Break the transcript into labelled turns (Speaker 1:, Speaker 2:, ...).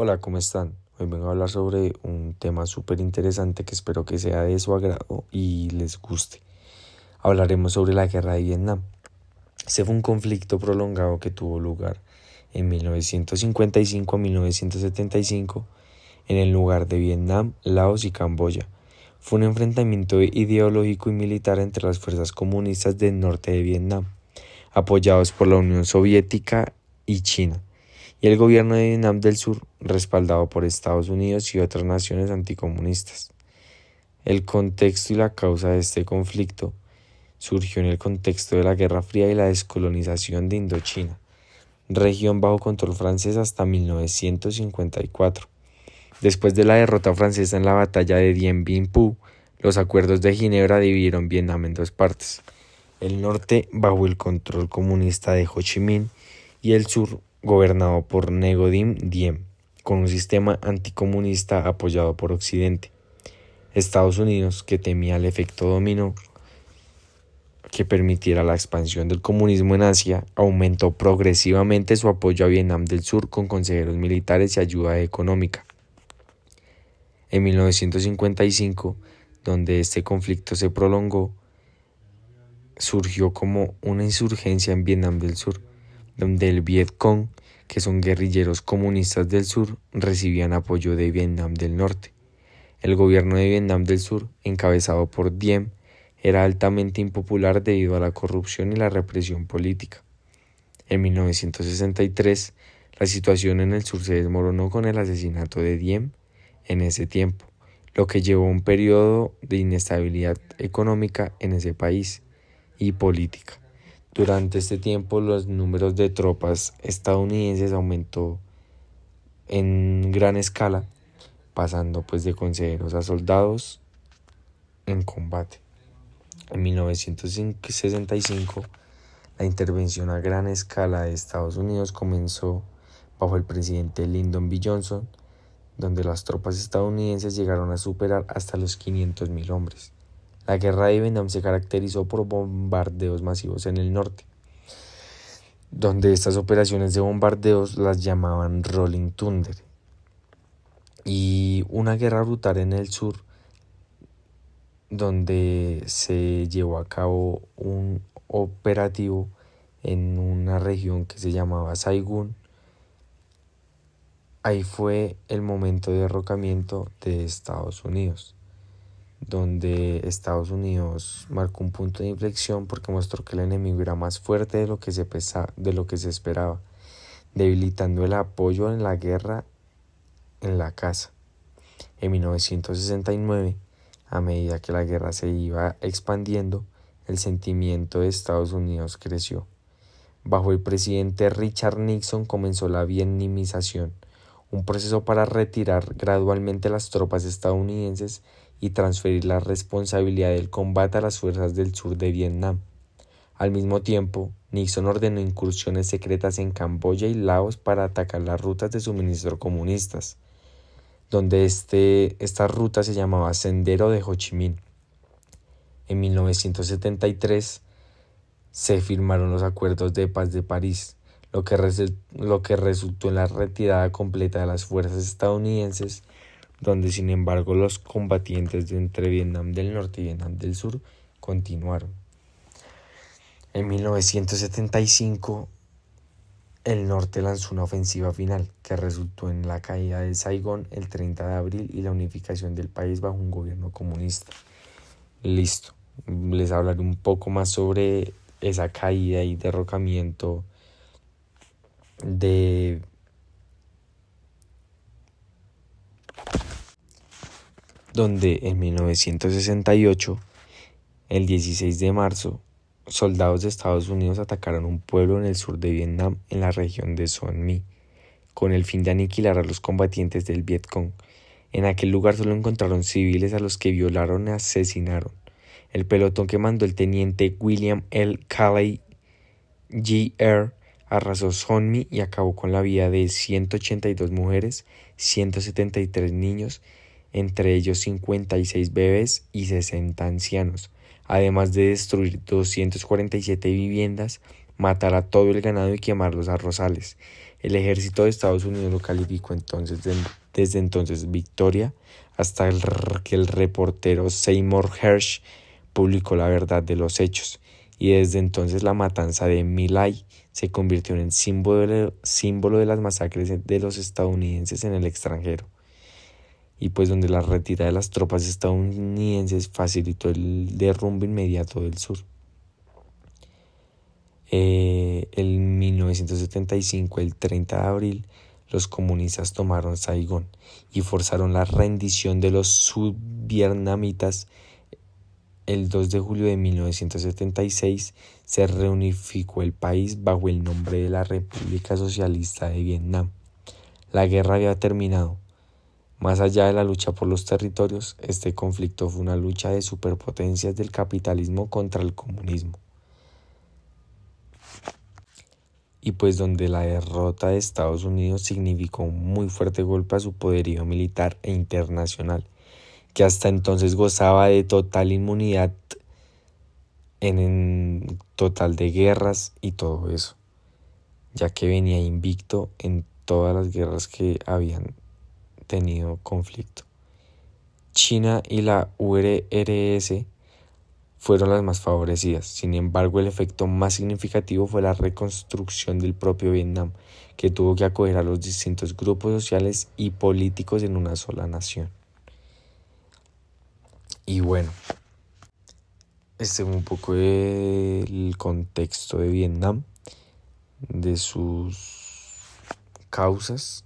Speaker 1: Hola, ¿cómo están? Hoy vengo a hablar sobre un tema súper interesante que espero que sea de su agrado y les guste. Hablaremos sobre la guerra de Vietnam. Este fue un conflicto prolongado que tuvo lugar en 1955 a 1975 en el lugar de Vietnam, Laos y Camboya. Fue un enfrentamiento ideológico y militar entre las fuerzas comunistas del norte de Vietnam, apoyados por la Unión Soviética y China, y el gobierno de Vietnam del Sur, respaldado por Estados Unidos y otras naciones anticomunistas. El contexto y la causa de este conflicto surgió en el contexto de la Guerra Fría y la descolonización de Indochina, región bajo control francés hasta 1954. Después de la derrota francesa en la batalla de Dien Bien Phu, los acuerdos de Ginebra dividieron Vietnam en dos partes: el norte bajo el control comunista de Ho Chi Minh y el sur gobernado por Ngo Diem, con un sistema anticomunista apoyado por Occidente. Estados Unidos, que temía el efecto dominó que permitiera la expansión del comunismo en Asia, aumentó progresivamente su apoyo a Vietnam del Sur con consejeros militares y ayuda económica. En 1955, donde este conflicto se prolongó, surgió como una insurgencia en Vietnam del Sur, donde el Vietcong, que son guerrilleros comunistas del sur, recibían apoyo de Vietnam del Norte. El gobierno de Vietnam del Sur, encabezado por Diem, era altamente impopular debido a la corrupción y la represión política. En 1963, la situación en el sur se desmoronó con el asesinato de Diem en ese tiempo, lo que llevó a un periodo de inestabilidad económica en ese país y política. Durante este tiempo, los números de tropas estadounidenses aumentó en gran escala, pasando de consejeros a soldados en combate. En 1965, la intervención a gran escala de Estados Unidos comenzó bajo el presidente Lyndon B. Johnson, donde las tropas estadounidenses llegaron a superar hasta los 500,000 hombres. La guerra de Vietnam se caracterizó por bombardeos masivos en el norte, donde estas operaciones de bombardeos las llamaban Rolling Thunder, y una guerra brutal en el sur, donde se llevó a cabo un operativo en una región que se llamaba Saigon. Ahí fue el momento de derrocamiento de Estados Unidos, donde Estados Unidos marcó un punto de inflexión porque mostró que el enemigo era más fuerte de lo que se esperaba, debilitando el apoyo en la guerra en la casa. En 1969, a medida que la guerra se iba expandiendo, el sentimiento de Estados Unidos creció. Bajo el presidente Richard Nixon comenzó la vietnamización, un proceso para retirar gradualmente las tropas estadounidenses y transferir la responsabilidad del combate a las fuerzas del sur de Vietnam. Al mismo tiempo, Nixon ordenó incursiones secretas en Camboya y Laos para atacar las rutas de suministro comunistas, donde esta ruta se llamaba Sendero de Ho Chi Minh. En 1973 se firmaron los acuerdos de paz de París, lo que resultó en la retirada completa de las fuerzas estadounidenses, donde sin embargo los combatientes entre Vietnam del Norte y Vietnam del Sur continuaron. En 1975, el norte lanzó una ofensiva final que resultó en la caída de Saigón el 30 de abril y la unificación del país bajo un gobierno comunista. Listo, les hablaré un poco más sobre esa caída y derrocamiento donde en 1968, el 16 de marzo, soldados de Estados Unidos atacaron un pueblo en el sur de Vietnam, en la región de Son My, con el fin de aniquilar a los combatientes del Vietcong. En aquel lugar solo encontraron civiles a los que violaron y asesinaron. El pelotón que mandó el teniente William L. Calley Jr. arrasó Son My y acabó con la vida de 182 mujeres, 173 niños, entre ellos 56 bebés y 60 ancianos, además de destruir 247 viviendas, matar a todo el ganado y quemar los arrozales. El ejército de Estados Unidos lo calificó desde entonces victoria hasta que el reportero Seymour Hersh publicó la verdad de los hechos, y desde entonces la matanza de My Lai se convirtió en el símbolo de las masacres de los estadounidenses en el extranjero, y pues donde la retirada de las tropas estadounidenses facilitó el derrumbe inmediato del sur. En 1975, el 30 de abril, los comunistas tomaron Saigón y forzaron la rendición de los sudvietnamitas. El 2 de julio de 1976 se reunificó el país bajo el nombre de la República Socialista de Vietnam. La guerra había terminado. Más allá de la lucha por los territorios, este conflicto fue una lucha de superpotencias del capitalismo contra el comunismo. Y pues donde la derrota de Estados Unidos significó un muy fuerte golpe a su poderío militar e internacional, que hasta entonces gozaba de total inmunidad en total de guerras y todo eso, ya que venía invicto en todas las guerras que habían tenido conflicto. China y la URSS fueron las más favorecidas. Sin embargo, el efecto más significativo fue la reconstrucción del propio Vietnam, que tuvo que acoger a los distintos grupos sociales y políticos en una sola nación. Y bueno, este es un poco del contexto de Vietnam, de sus causas